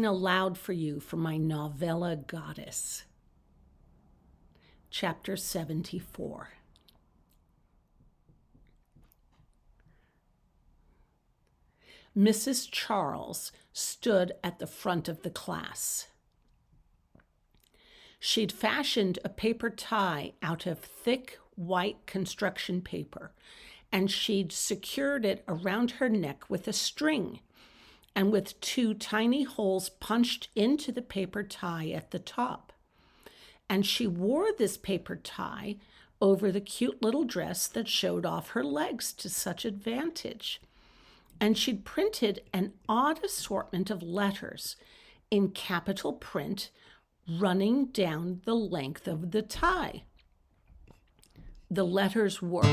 reading aloud for you from my novella Goddess. Chapter 74. Mrs. Charles stood at the front of the class. She'd fashioned a paper tie out of thick white construction paper, and she'd secured it around her neck with a string, and with 2 tiny holes punched into the paper tie at the top. And she wore this paper tie over the cute little dress that showed off her legs to such advantage. And she'd printed an odd assortment of letters in capital print running down the length of the tie. The letters were: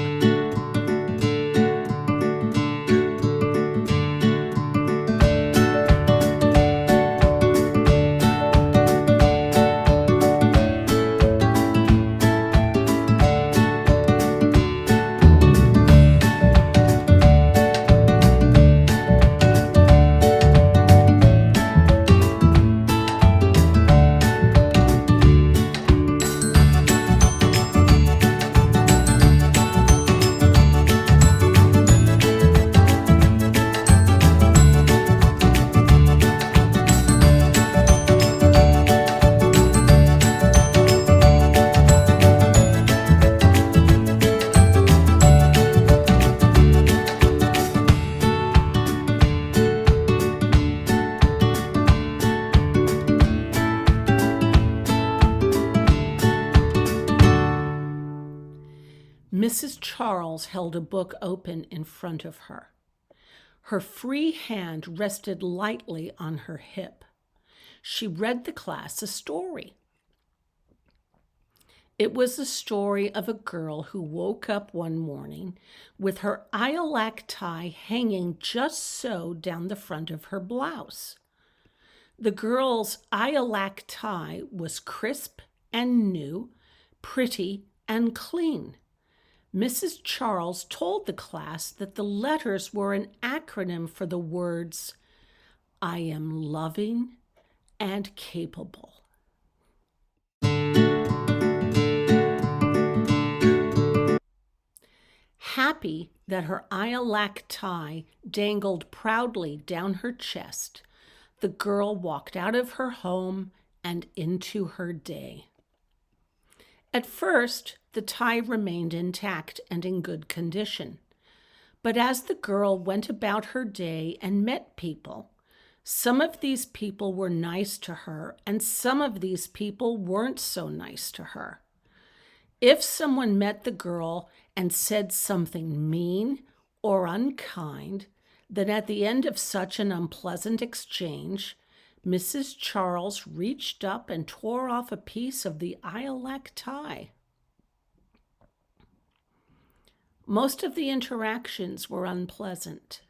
Mrs. Charles held a book open in front of her. Her free hand rested lightly on her hip. She read the class a story. It was the story of a girl who woke up one morning with her lilac tie hanging just so down the front of her blouse. The girl's lilac tie was crisp and new, pretty and clean. Mrs. Charles told the class that the letters were an acronym for the words, "I am loving and capable." Happy that her lilac tie dangled proudly down her chest, the girl walked out of her home and into her day. At first, the tie remained intact and in good condition. But as the girl went about her day and met people, some of these people were nice to her and some of these people weren't so nice to her. If someone met the girl and said something mean or unkind, then at the end of such an unpleasant exchange, Mrs. Charles reached up and tore off a piece of the lilac tie. Most of the interactions were unpleasant.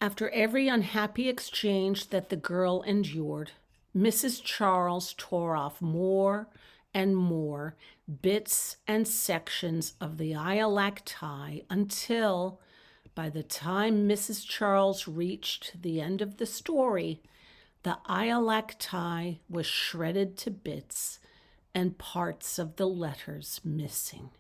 After every unhappy exchange that the girl endured, Mrs. Charles tore off more and more bits and sections of the lilac tie until, by the time Mrs. Charles reached the end of the story, the lilac tie was shredded to bits and parts of the letters missing.